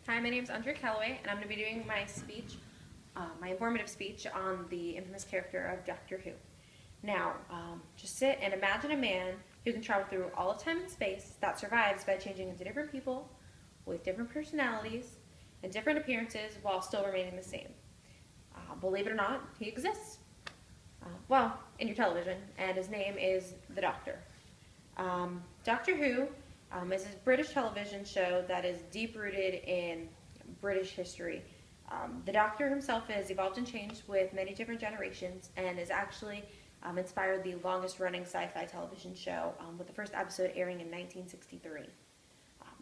Hi, my name is Andrea Calloways, and I'm going to be doing my speech, my informative speech on the infamous character of Doctor Who. Now, just sit and imagine a man who can travel through all of time and space that survives by changing into different people with different personalities and different appearances while still remaining the same. Believe it or not, he exists. Well, in your television, and his name is the Doctor. Doctor Who is a British television show that is deep-rooted in British history. The Doctor himself has evolved and changed with many different generations and has actually inspired the longest-running sci-fi television show, with the first episode airing in 1963.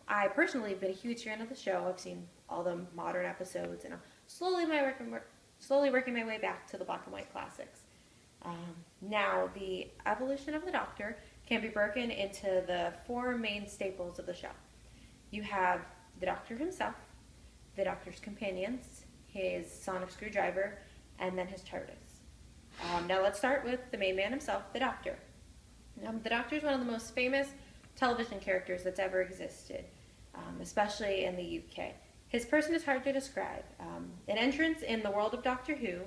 I personally have been a huge fan of the show. I've seen all the modern episodes, and I'm slowly working my way back to the black and white classics. Now, the evolution of the Doctor can be broken into the four main staples of the show. You have the Doctor himself, the Doctor's companions, his sonic screwdriver, and then his TARDIS. Now let's start with the main man himself, the Doctor. The Doctor is one of the most famous television characters that's ever existed, especially in the UK. His person is hard to describe. An entrance in the world of Doctor Who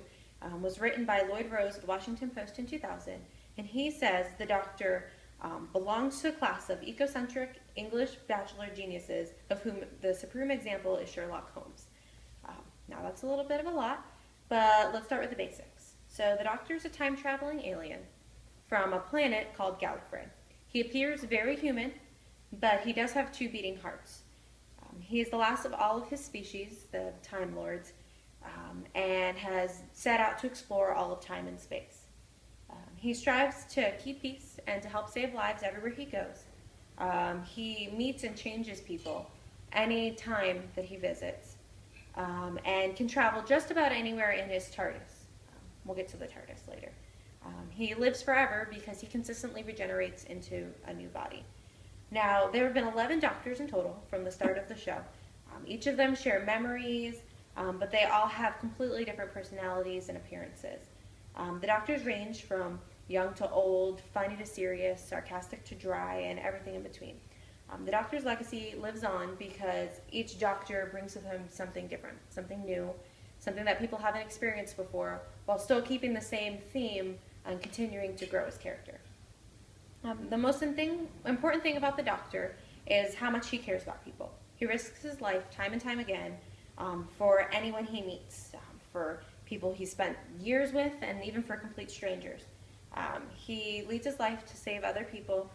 was written by Lloyd Rose of the Washington Post in 2000, and he says the Doctor belongs to a class of ecocentric English bachelor geniuses, of whom the supreme example is Sherlock Holmes. Now that's a little bit of a lot, but let's start with the basics. So the Doctor is a time-traveling alien from a planet called Gallifrey. He appears very human, but he does have two beating hearts. He is the last of all of his species, the Time Lords, and has set out to explore all of time and space. He strives to keep peace and to help save lives everywhere he goes. He meets and changes people any time that he visits, and can travel just about anywhere in his TARDIS. We'll get to the TARDIS later. He lives forever because he consistently regenerates into a new body. Now, there have been 11 Doctors in total from the start of the show. Each of them share memories, but they all have completely different personalities and appearances. The Doctors range from young to old, funny to serious, sarcastic to dry, and everything in between. The Doctor's legacy lives on because each Doctor brings with him something different, something new, something that people haven't experienced before, while still keeping the same theme and continuing to grow his character. The most important thing about the Doctor is how much he cares about people. He risks his life time and time again for anyone he meets, for people he spent years with, and even for complete strangers. He leads his life to save other people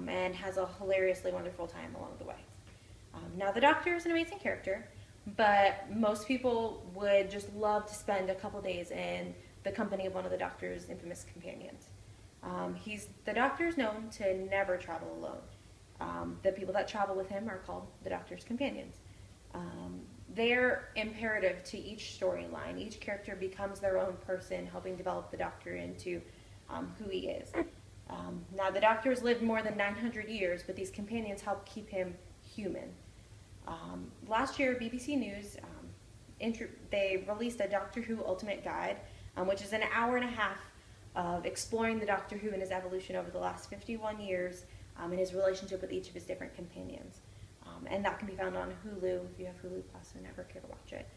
and has a hilariously wonderful time along the way. Now, the Doctor is an amazing character, but most people would just love to spend a couple days in the company of one of the Doctor's infamous companions. The Doctor is known to never travel alone. The people that travel with him are called the Doctor's companions. They're imperative to each storyline. Each character becomes their own person, helping develop the Doctor into who he is. Now, the Doctor has lived more than 900 years, but these companions help keep him human. Last year, BBC News, they released a Doctor Who Ultimate Guide, which is an hour and a half of exploring the Doctor Who and his evolution over the last 51 years, and his relationship with each of his different companions. And that can be found on Hulu if you have Hulu Plus and never care to watch it.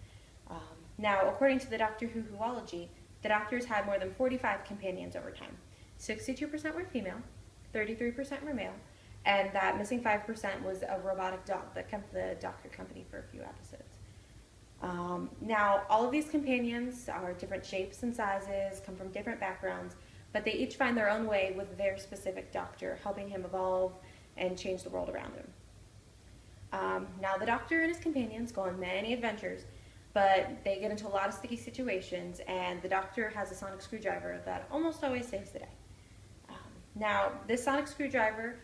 Now, according to the Doctor Who Whoology, the Doctor's had more than 45 companions over time. 62% were female, 33% were male, and that missing 5% was a robotic dog that kept the Doctor company for a few episodes. Now, all of these companions are different shapes and sizes, come from different backgrounds, but they each find their own way with their specific Doctor, helping him evolve and change the world around him. Now, the Doctor and his companions go on many adventures, but they get into a lot of sticky situations, and the Doctor has a sonic screwdriver that almost always saves the day. Now, this sonic screwdriver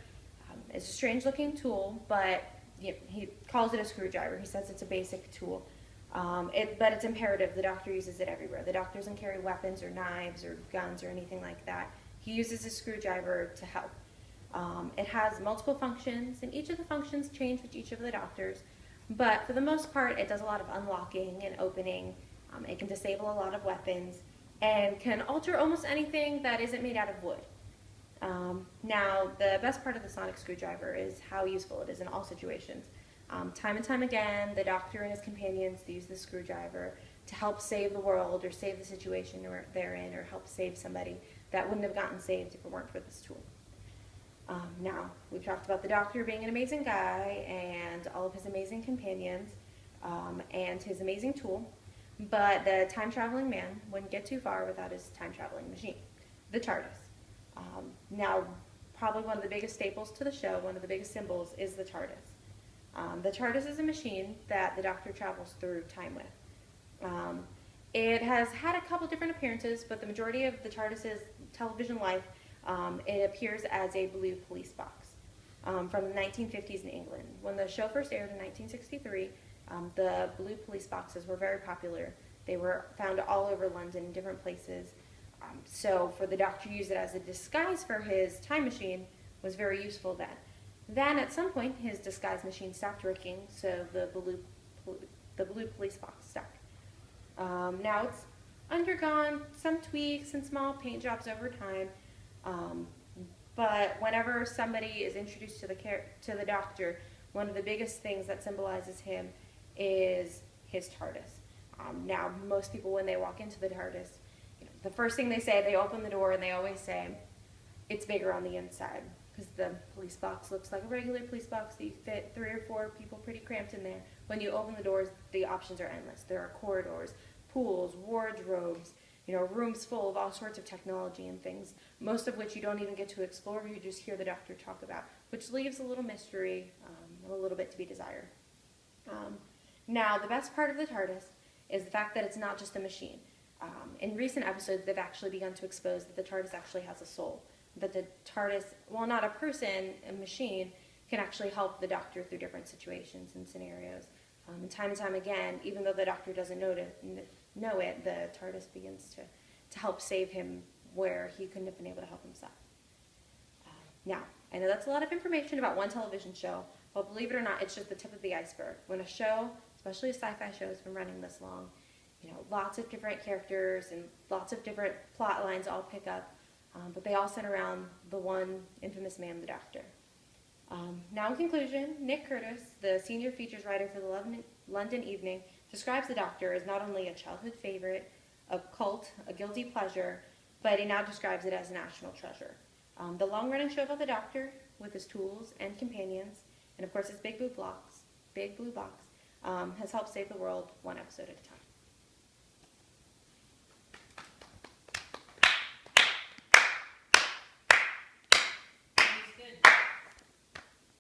is a strange-looking tool, but he calls it a screwdriver. He says it's a basic tool, but it's imperative. The Doctor uses it everywhere. The Doctor doesn't carry weapons or knives or guns or anything like that. He uses a screwdriver to help. It has multiple functions, and each of the functions change with each of the Doctors, but for the most part, it does a lot of unlocking and opening. It can disable a lot of weapons, and can alter almost anything that isn't made out of wood. Now, the best part of the sonic screwdriver is how useful it is in all situations. Time and time again, the Doctor and his companions use the screwdriver to help save the world or save the situation they're in, or help save somebody that wouldn't have gotten saved if it weren't for this tool. Now, we've talked about the Doctor being an amazing guy and all of his amazing companions and his amazing tool, but the time-traveling man wouldn't get too far without his time-traveling machine, the TARDIS. Now, probably one of the biggest staples to the show, one of the biggest symbols, is the TARDIS. The TARDIS is a machine that the Doctor travels through time with. It has had a couple different appearances, but the majority of the TARDIS's television life, it appears as a blue police box from the 1950s in England. When the show first aired in 1963, the blue police boxes were very popular. They were found all over London in different places. So for the Doctor to use it as a disguise for his time machine was very useful then. Then at some point his disguise machine stopped working, so the blue police box stuck. Now it's undergone some tweaks and small paint jobs over time, but whenever somebody is introduced to the Doctor, one of the biggest things that symbolizes him is his TARDIS. Now most people, when they walk into the TARDIS, the first thing they say, they open the door and they always say, it's bigger on the inside, because the police box looks like a regular police box that you fit 3 or 4 people pretty cramped in there. When you open the doors, the options are endless. There are corridors, pools, wardrobes, rooms full of all sorts of technology and things, most of which you don't even get to explore, you just hear the Doctor talk about, which leaves a little mystery, a little bit to be desired. Now, the best part of the TARDIS is the fact that it's not just a machine. In recent episodes, they've actually begun to expose that the TARDIS actually has a soul. That the TARDIS, while not a person, a machine, can actually help the Doctor through different situations and scenarios. And time again, even though the Doctor doesn't know it, the TARDIS begins to help save him where he couldn't have been able to help himself. Now, I know that's a lot of information about one television show, but believe it or not, it's just the tip of the iceberg. When a show, especially a sci-fi show, has been running this long, lots of different characters and lots of different plot lines all pick up, but they all center around the one infamous man, the Doctor. Now in conclusion, Nick Curtis, the senior features writer for the London Evening, describes the Doctor as not only a childhood favorite, a cult, a guilty pleasure, but he now describes it as a national treasure. The long-running show about the Doctor, with his tools and companions, and of course his big blue box, has helped save the world one episode at a time.